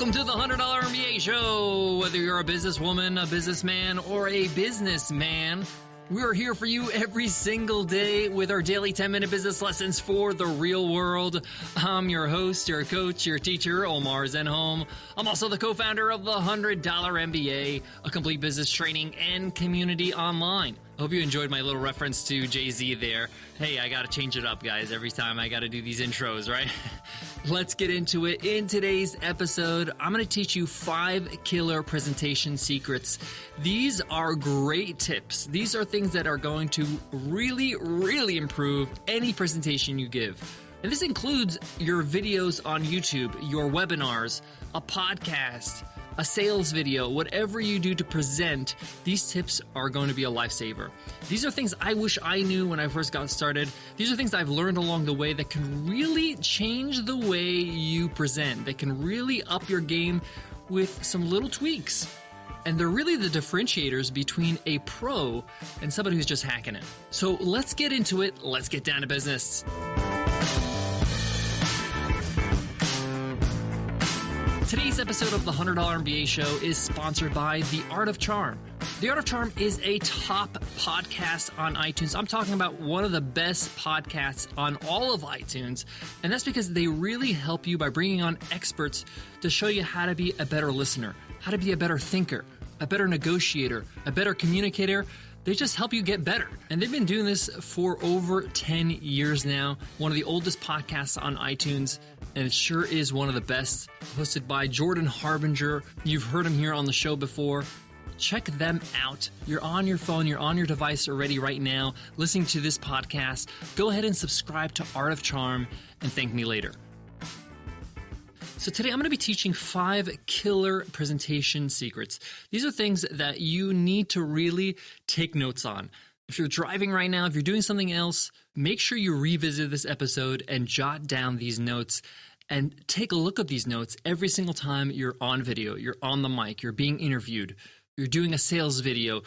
Welcome to the $100 MBA Show. Whether you're a businesswoman, a businessman, or a businessman, we're here for you every single day with our daily 10-minute business lessons for the real world. I'm your host, your coach, your teacher, Omar Zenhom. I'm also the co-founder of the $100 MBA, a complete business training and community online. I hope you enjoyed my little reference to Jay-Z there. Hey, I got to change it up, guys. Every time I got to do these intros, right? Let's get into it. In today's episode, I'm going to teach you 5 killer presentation secrets. These are great tips. These are things that are going to really improve any presentation you give. And this includes your videos on YouTube, your webinars, a podcast, a sales video, whatever you do to present. These tips are going to be a lifesaver. These are things I wish I knew when I first got started. These are things I've learned along the way that can really change the way you present. They can really up your game with some little tweaks. And they're really the differentiators between a pro and somebody who's just hacking it. So let's get into it. Let's get down to business. Today's episode of the $100 MBA Show is sponsored by The Art of Charm. The Art of Charm is a top podcast on iTunes. I'm talking about one of the best podcasts on all of iTunes, and that's because they really help you by bringing on experts to show you how to be a better listener, how to be a better thinker, a better negotiator, a better communicator. They just help you get better. And they've been doing this for over 10 years now. One of the oldest podcasts on iTunes, and it sure is one of the best. Hosted by Jordan Harbinger. You've heard him here on the show before. Check them out. You're on your phone, you're on your device already right now, listening to this podcast. Go ahead and subscribe to Art of Charm and thank me later. So today I'm going to be teaching 5 killer presentation secrets. These are things that you need to really take notes on. If you're driving right now, if you're doing something else, make sure you revisit this episode and jot down these notes and take a look at these notes every single time you're on video, you're on the mic, you're being interviewed, you're doing a sales video.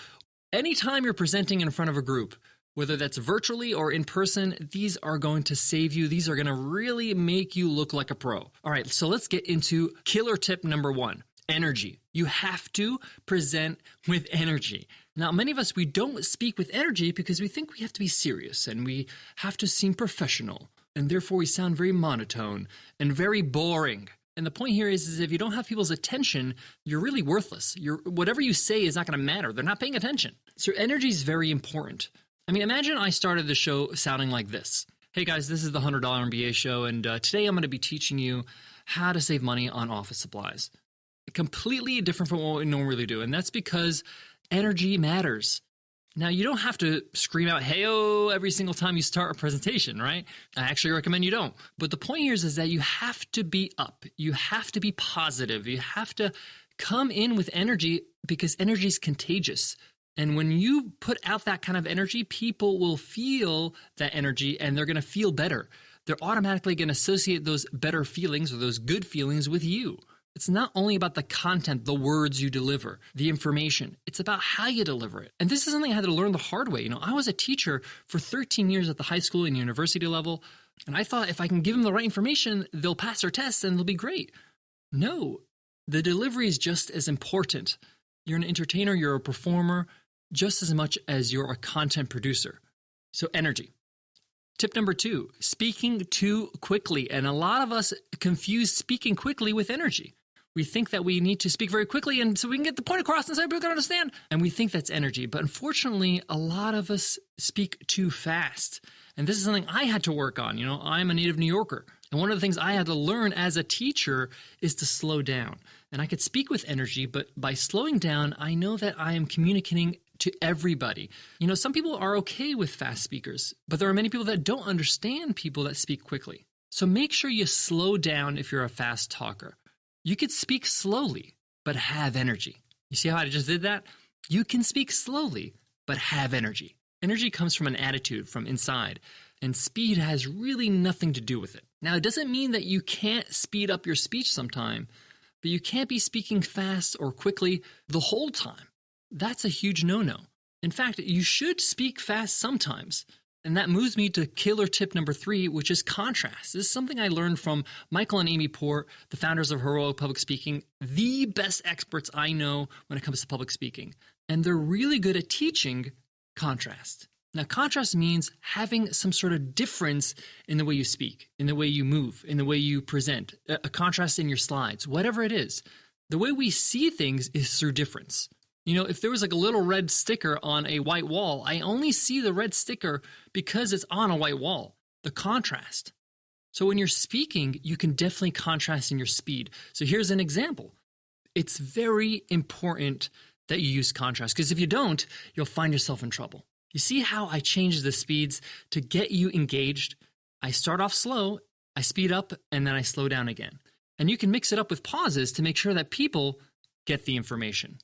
Anytime you're presenting in front of a group, whether that's virtually or in person, these are going to save you. These are going to really make you look like a pro. All right, so let's get into killer tip number 1, energy. You have to present with energy. Now, many of us, we don't speak with energy because we think we have to be serious and we have to seem professional. And therefore, we sound very monotone and very boring. And the point here is if you don't have people's attention, you're really worthless. Whatever you say is not going to matter. They're not paying attention. So energy is very important. I mean, imagine I started the show sounding like this. Hey guys, this is the $100 MBA Show, and today I'm going to be teaching you how to save money on office supplies. Completely different from what we normally do, and that's because energy matters. Now, you don't have to scream out, hey-oh, every single time you start a presentation, right? I actually recommend you don't. But the point here is that you have to be up. You have to be positive. You have to come in with energy because energy is contagious. And when you put out that kind of energy, people will feel that energy and they're going to feel better. They're automatically going to associate those better feelings or those good feelings with you. It's not only about the content, the words you deliver, the information. It's about how you deliver it. And this is something I had to learn the hard way. I was a teacher for 13 years at the high school and university level. And I thought if I can give them the right information, they'll pass their tests and they'll be great. No, the delivery is just as important. You're an entertainer, you're a performer, just as much as you're a content producer. So energy. Tip number 2, speaking too quickly. And a lot of us confuse speaking quickly with energy. We think that we need to speak very quickly and so we can get the point across and so people can understand. And we think that's energy. But unfortunately, a lot of us speak too fast. And this is something I had to work on. I'm a native New Yorker. And one of the things I had to learn as a teacher is to slow down. And I could speak with energy, but by slowing down, I know that I am communicating to everybody. Some people are okay with fast speakers, but there are many people that don't understand people that speak quickly. So make sure you slow down if you're a fast talker. You could speak slowly, but have energy. You see how I just did that? You can speak slowly, but have energy. Energy comes from an attitude from inside, and speed has really nothing to do with it. Now, it doesn't mean that you can't speed up your speech sometime, but you can't be speaking fast or quickly the whole time. That's a huge no-no. In fact, you should speak fast sometimes, And that moves me to killer tip number 3, which is contrast. This is something I learned from Michael and Amy Port, the founders of Heroic Public Speaking, the best experts I know when it comes to public speaking. And they're really good at teaching contrast. Now, contrast means having some sort of difference in the way you speak, in the way you move, in the way you present, a contrast in your slides, whatever it is. The way we see things is through difference. You know, if there was like a little red sticker on a white wall, I only see the red sticker because it's on a white wall, the contrast. So when you're speaking, you can definitely contrast in your speed. So here's an example. It's very important that you use contrast, because if you don't, you'll find yourself in trouble. You see how I change the speeds to get you engaged? I start off slow, I speed up, and then I slow down again. And you can mix it up with pauses to make sure that people get the information.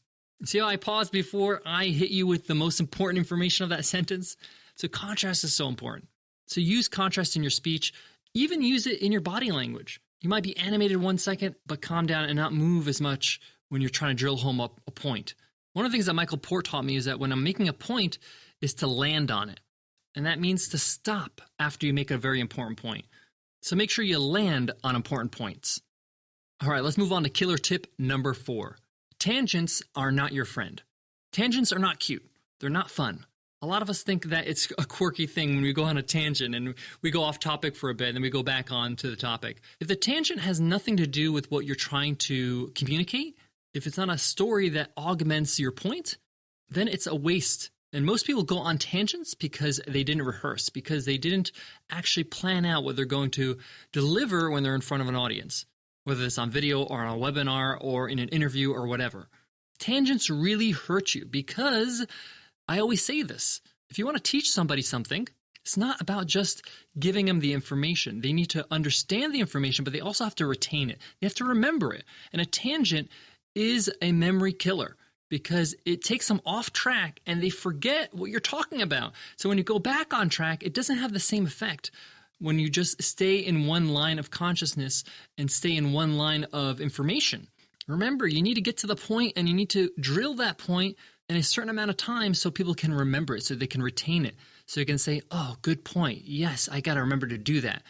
See how I paused before I hit you with the most important information of that sentence? So contrast is so important. So use contrast in your speech, even use it in your body language. You might be animated 1 second, but calm down and not move as much when you're trying to drill home a point. One of the things that Michael Port taught me is that when I'm making a point is to land on it. And that means to stop after you make a very important point. So make sure you land on important points. All right, let's move on to killer tip number 4. Tangents are not your friend. Tangents are not cute. They're not fun. A lot of us think that it's a quirky thing when we go on a tangent and we go off topic for a bit and then we go back on to the topic. If the tangent has nothing to do with what you're trying to communicate, if it's not a story that augments your point, then it's a waste. And most people go on tangents because they didn't rehearse, because they didn't actually plan out what they're going to deliver when they're in front of an audience, whether it's on video or on a webinar or in an interview or whatever. Tangents really hurt you because I always say this. If you want to teach somebody something, it's not about just giving them the information. They need to understand the information, but they also have to retain it. They have to remember it. And a tangent is a memory killer, because it takes them off track and they forget what you're talking about. So when you go back on track, it doesn't have the same effect when you just stay in one line of consciousness and stay in one line of information. Remember, you need to get to the point and you need to drill that point in a certain amount of time so people can remember it, so they can retain it. So you can say, oh, good point. Yes, I got to remember to do that.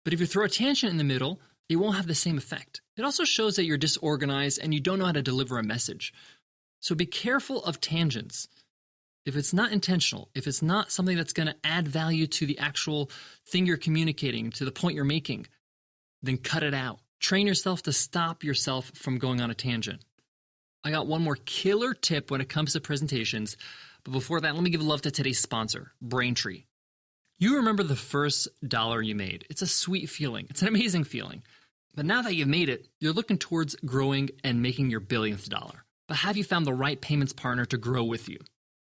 But if you throw a tangent in the middle, it won't have the same effect. It also shows that you're disorganized and you don't know how to deliver a message. So be careful of tangents. If it's not intentional, if it's not something that's going to add value to the actual thing you're communicating, to the point you're making, then cut it out. Train yourself to stop yourself from going on a tangent. I got one more killer tip when it comes to presentations. But before that, let me give love to today's sponsor, Braintree. You remember the first dollar you made. It's a sweet feeling. It's an amazing feeling. But now that you've made it, you're looking towards growing and making your billionth dollar. But have you found the right payments partner to grow with you?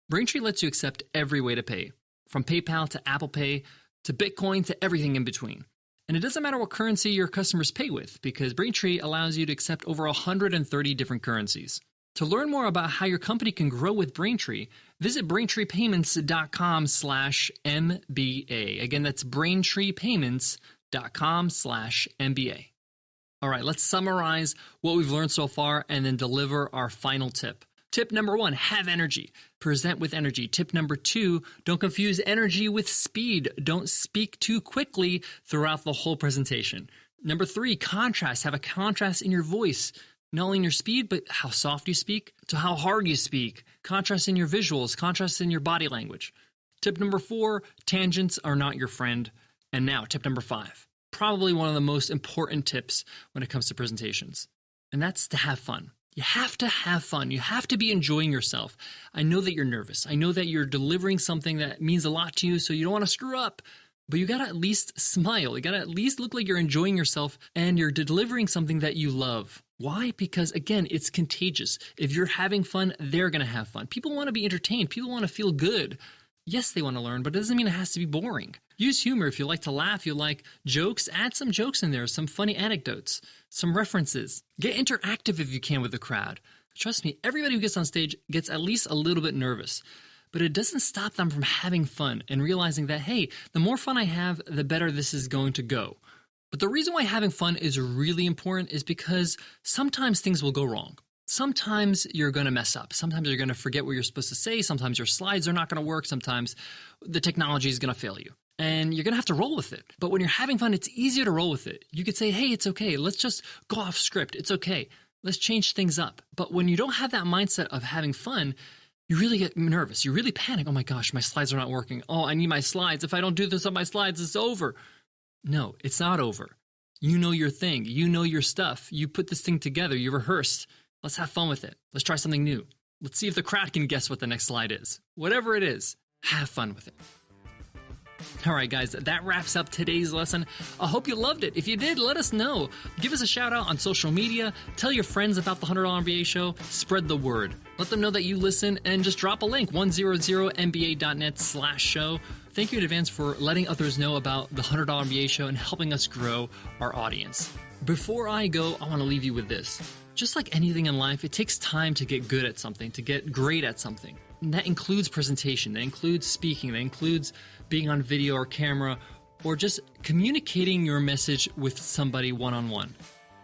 Braintree lets you accept every way to pay, from PayPal to Apple Pay to Bitcoin to everything in between. And it doesn't matter what currency your customers pay with, because Braintree allows you to accept over 130 different currencies. To learn more about how your company can grow with Braintree, visit BraintreePayments.com/MBA. Again, that's BraintreePayments.com/MBA. All right, let's summarize what we've learned so far and then deliver our final tip. Tip number 1, have energy. Present with energy. Tip number 2, don't confuse energy with speed. Don't speak too quickly throughout the whole presentation. Number 3, contrast. Have a contrast in your voice. Not only in your speed, but how soft you speak to how hard you speak. Contrast in your visuals. Contrast in your body language. Tip number 4, tangents are not your friend. And now, tip number 5. Probably one of the most important tips when it comes to presentations, and that's to have fun. You have to have fun. You have to be enjoying yourself. I know that you're nervous. I know that you're delivering something that means a lot to you, so you don't want to screw up, but you got to at least smile. You got to at least look like you're enjoying yourself and you're delivering something that you love. Why? Because again, it's contagious. If you're having fun, they're going to have fun. People want to be entertained. People want to feel good. Yes, they want to learn, but it doesn't mean it has to be boring. Use humor. If you like to laugh, you like jokes, add some jokes in there, some funny anecdotes, some references. Get interactive if you can with the crowd. Trust me, everybody who gets on stage gets at least a little bit nervous, but it doesn't stop them from having fun and realizing that, hey, the more fun I have, the better this is going to go. But the reason why having fun is really important is because sometimes things will go wrong. Sometimes you're going to mess up. Sometimes you're going to forget what you're supposed to say. Sometimes your slides are not going to work. Sometimes the technology is going to fail you. And you're going to have to roll with it. But when you're having fun, it's easier to roll with it. You could say, hey, it's okay. Let's just go off script. It's okay. Let's change things up. But when you don't have that mindset of having fun, you really get nervous. You really panic. Oh my gosh, my slides are not working. Oh, I need my slides. If I don't do this on my slides, it's over. No, it's not over. You know your thing. You know your stuff. You put this thing together. You rehearsed. Let's have fun with it. Let's try something new. Let's see if the crowd can guess what the next slide is. Whatever it is, have fun with it. All right, guys, that wraps up today's lesson. I hope you loved it. If you did, let us know. Give us a shout out on social media. Tell your friends about the $100 MBA show. Spread the word. Let them know that you listen and just drop a link, 100mba.net/show. Thank you in advance for letting others know about the $100 MBA show and helping us grow our audience. Before I go, I want to leave you with this. Just like anything in life, it takes time to get good at something, to get great at something. And that includes presentation, that includes speaking, that includes being on video or camera, or just communicating your message with somebody one-on-one.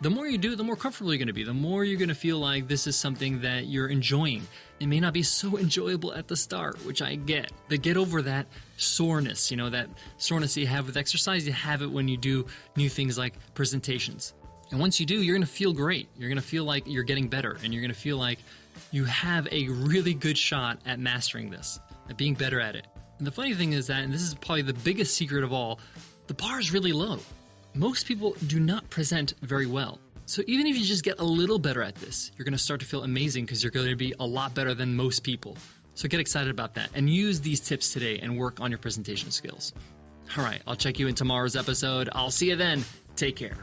The more you do, the more comfortable you're going to be. The more you're going to feel like this is something that you're enjoying. It may not be so enjoyable at the start, which I get. But get over that soreness, that soreness that you have with exercise. You have it when you do new things like presentations. And once you do, you're going to feel great. You're going to feel like you're getting better, and you're going to feel like you have a really good shot at mastering this, at being better at it. And the funny thing is that, and this is probably the biggest secret of all, the bar is really low. Most people do not present very well. So even if you just get a little better at this, you're going to start to feel amazing because you're going to be a lot better than most people. So get excited about that and use these tips today and work on your presentation skills. All right, I'll check you in tomorrow's episode. I'll see you then. Take care.